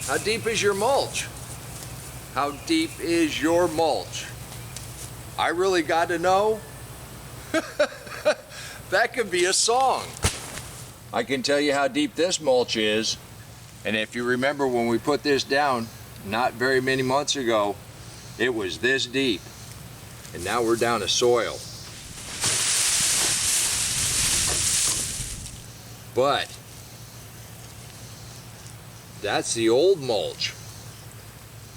How deep is your mulch? How deep is your mulch? I really got to know? That could be a song. I can tell you how deep this mulch is. And if you remember when we put this down, not very many months ago, it was this deep. And now we're down to soil. But that's the old mulch.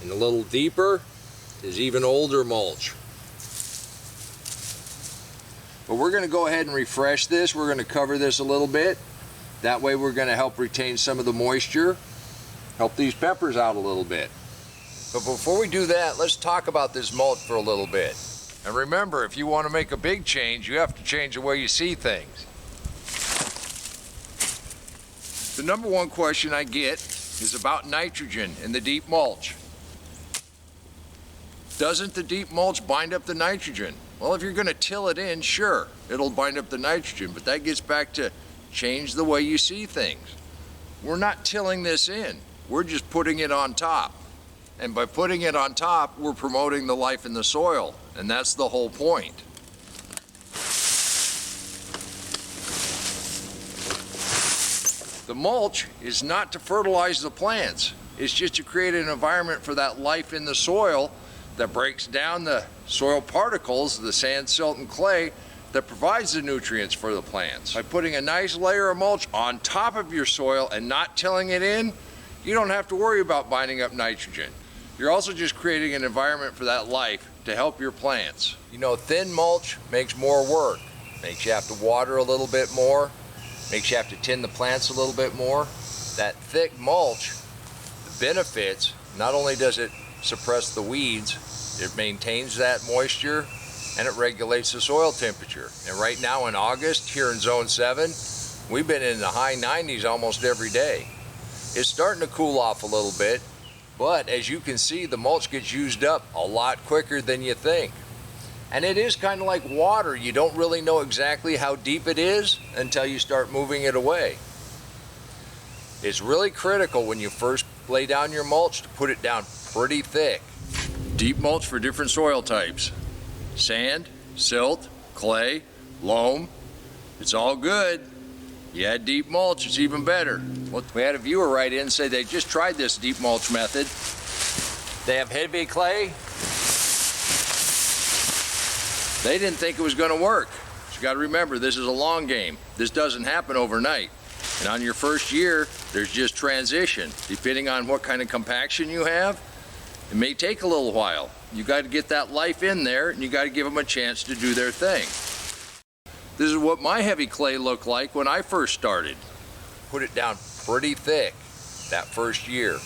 And a little deeper is even older mulch. But we're going to go ahead and refresh this. We're going to cover this a little bit. That way we're going to help retain some of the moisture, help these peppers out a little bit. But before we do that, let's talk about this mulch for a little bit. And remember, if you want to make a big change, you have to change the way you see things. The number one question I get is about nitrogen in the deep mulch. Doesn't the deep mulch bind up the nitrogen? Well, if you're going to till it in, sure, it'll bind up the nitrogen, but that gets back to change the way you see things. We're not tilling this in, we're just putting it on top. And by putting it on top, we're promoting the life in the soil, and that's the whole point. The mulch is not to fertilize the plants, it's just to create an environment for that life in the soil that breaks down the soil particles, the sand, silt, and clay, that provides the nutrients for the plants. By putting a nice layer of mulch on top of your soil and not tilling it in, you don't have to worry about binding up nitrogen. You're also just creating an environment for that life to help your plants. You know, thin mulch makes more work. Makes you have to water a little bit more, makes you have to tend the plants a little bit more. That thick mulch, the benefits, not only does it suppress the weeds, it maintains that moisture and it regulates the soil temperature. And right now in August here in zone 7, we've been in the high 90s almost every day. It's starting to cool off a little bit, but as you can see, the mulch gets used up a lot quicker than you think. And it is kind of like water. You don't really know exactly how deep it is until you start moving it away. It's really critical when you first lay down your mulch to put it down pretty thick. Deep mulch for different soil types. Sand, silt, clay, loam. It's all good. You add deep mulch, it's even better. Well, we had a viewer write in and say they just tried this deep mulch method. They have heavy clay. They didn't think it was going to work. So you got to remember, this is a long game. This doesn't happen overnight. And on your first year, there's just transition. Depending on what kind of compaction you have, it may take a little while. You got to get that life in there, and you got to give them a chance to do their thing. This is what my heavy clay looked like when I first started. Put it down pretty thick that first year.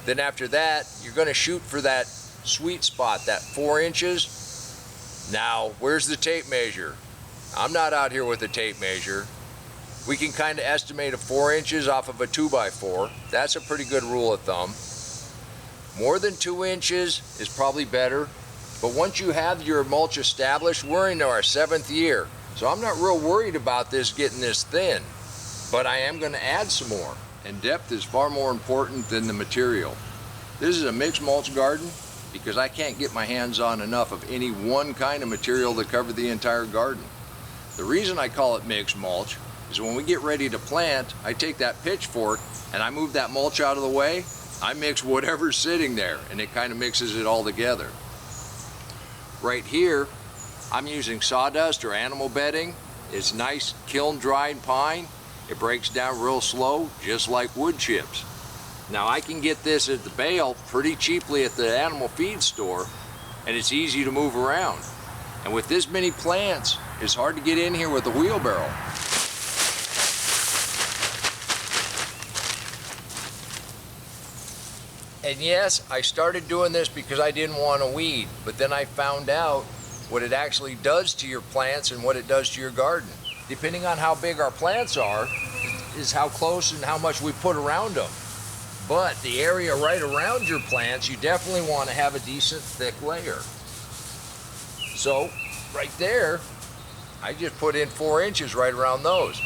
Then after that, you're going to shoot for that sweet spot, that 4 inches. Now, where's the tape measure? I'm not out here with a tape measure. We can kind of estimate a 4 inches off of a 2x4. That's a pretty good rule of thumb. More than 2 inches is probably better, but once you have your mulch established, we're in our 7th year. So I'm not real worried about this getting this thin, but I am going to add some more. And depth is far more important than the material. This is a mixed mulch garden because I can't get my hands on enough of any one kind of material to cover the entire garden. The reason I call it mixed mulch is when we get ready to plant, I take that pitchfork and I move that mulch out of the way. I mix whatever's sitting there and it kind of mixes it all together. Right here, I'm using sawdust or animal bedding. It's nice kiln dried pine. It breaks down real slow, just like wood chips. Now I can get this at the bale pretty cheaply at the animal feed store, and it's easy to move around. And with this many plants, it's hard to get in here with a wheelbarrow. And yes, I started doing this because I didn't want to weed, but then I found out what it actually does to your plants and what it does to your garden. Depending on how big our plants are, is how close and how much we put around them. But the area right around your plants, you definitely want to have a decent thick layer. So right there, I just put in 4 inches right around those.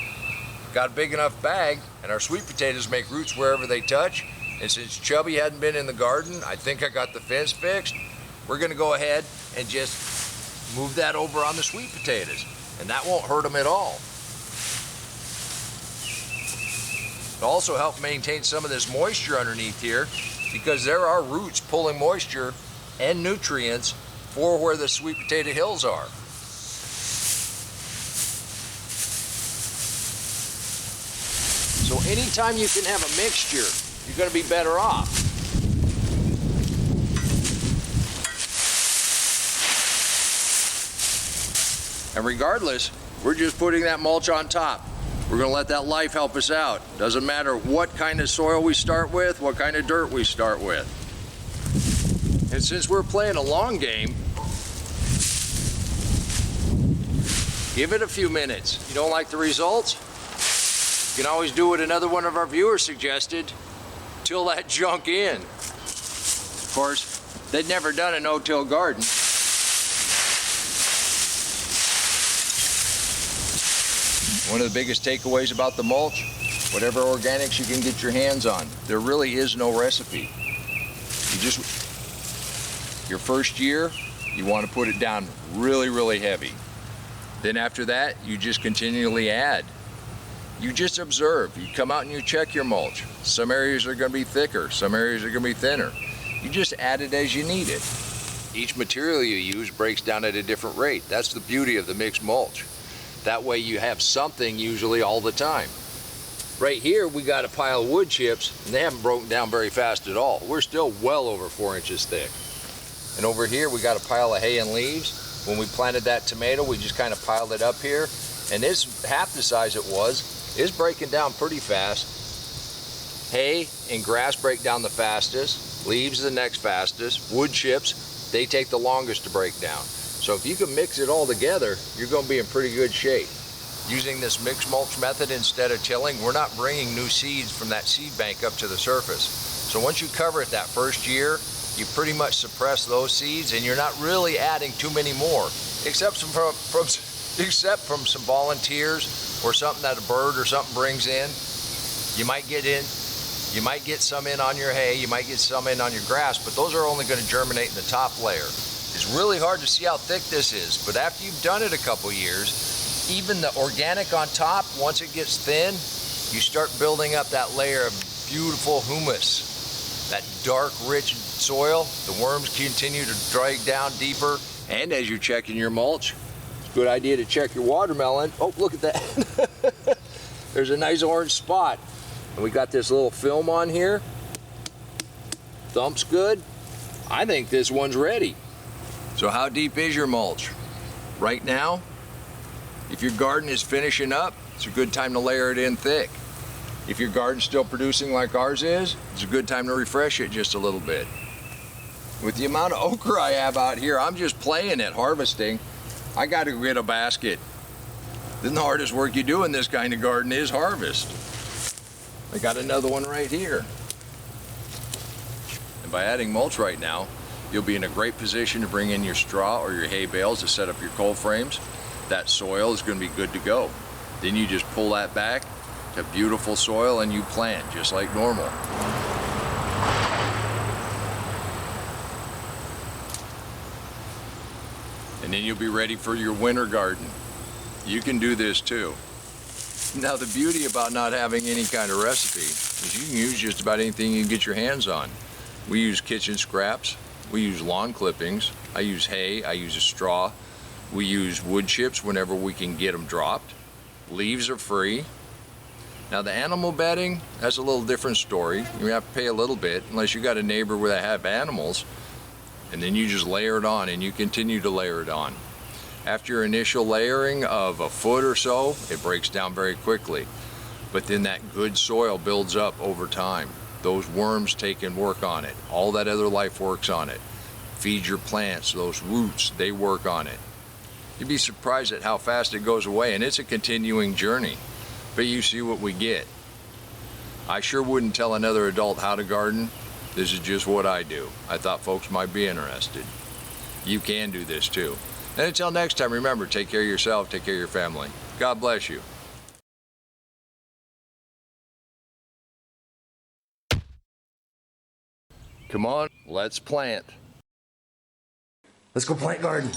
Got a big enough bag, and our sweet potatoes make roots wherever they touch. And since Chubby hadn't been in the garden, I think I got the fence fixed. We're gonna go ahead and just move that over on the sweet potatoes, and that won't hurt them at all. It'll also help maintain some of this moisture underneath here, because there are roots pulling moisture and nutrients for where the sweet potato hills are. So anytime you can have a mixture, you're going to be better off. And regardless, we're just putting that mulch on top. We're going to let that life help us out. Doesn't matter what kind of soil we start with, what kind of dirt we start with. And since we're playing a long game, give it a few minutes. You don't like the results? You can always do what another one of our viewers suggested, till that junk in. Of course, they'd never done a no-till garden. One of the biggest takeaways about the mulch, whatever organics you can get your hands on, there really is no recipe. Your first year, you want to put it down really, really heavy. Then after that, you just continually add. You just observe. You come out and you check your mulch. Some areas are going to be thicker, some areas are going to be thinner. You just add it as you need it. Each material you use breaks down at a different rate. That's the beauty of the mixed mulch. That way you have something usually all the time. Right here we got a pile of wood chips, and they haven't broken down very fast at all. We're still well over 4 inches thick. And over here we got a pile of hay and leaves. When we planted that tomato, we just kind of piled it up here, and it's half the size it was. It's breaking down pretty fast. Hay and grass break down the fastest, leaves the next fastest, wood chips, they take the longest to break down. So if you can mix it all together, you're going to be in pretty good shape. Using this mixed mulch method instead of tilling, we're not bringing new seeds from that seed bank up to the surface. So once you cover it that first year, you pretty much suppress those seeds, and you're not really adding too many more, except from some volunteers or something that a bird or something brings in. You might get some in on your hay, you might get some in on your grass, but those are only going to germinate in the top layer. It's really hard to see how thick this is, but after you've done it a couple years, even the organic on top, once it gets thin, you start building up that layer of beautiful humus, that dark, rich soil. The worms continue to drag down deeper. And as you're checking your mulch, it's a good idea to check your watermelon. Oh, look at that. There's a nice orange spot. And we got this little film on here. Thump's good. I think this one's ready. So how deep is your mulch? Right now, if your garden is finishing up, it's a good time to layer it in thick. If your garden's still producing like ours is, it's a good time to refresh it just a little bit. With the amount of okra I have out here, I'm just playing at harvesting. I got to go get a basket. Then the hardest work you do in this kind of garden is harvest. I got another one right here. And by adding mulch right now, you'll be in a great position to bring in your straw or your hay bales to set up your cold frames. That soil is going to be good to go. Then you just pull that back to beautiful soil and you plant just like normal. And then you'll be ready for your winter garden. You can do this too. Now the beauty about not having any kind of recipe is you can use just about anything you can get your hands on. We use kitchen scraps. We use lawn clippings. I use hay, I use a straw. We use wood chips whenever we can get them dropped. Leaves are free. Now the animal bedding, that's a little different story. You have to pay a little bit unless you got a neighbor where they have animals, and then you just layer it on and you continue to layer it on. After your initial layering of a foot or so, it breaks down very quickly. But then that good soil builds up over time. Those worms take and work on it. All that other life works on it. Feed your plants, those roots, they work on it. You'd be surprised at how fast it goes away, and it's a continuing journey. But you see what we get. I sure wouldn't tell another adult how to garden. This is just what I do. I thought folks might be interested. You can do this too. And until next time, remember, take care of yourself, take care of your family. God bless you. Come on, let's plant. Let's go plant garden.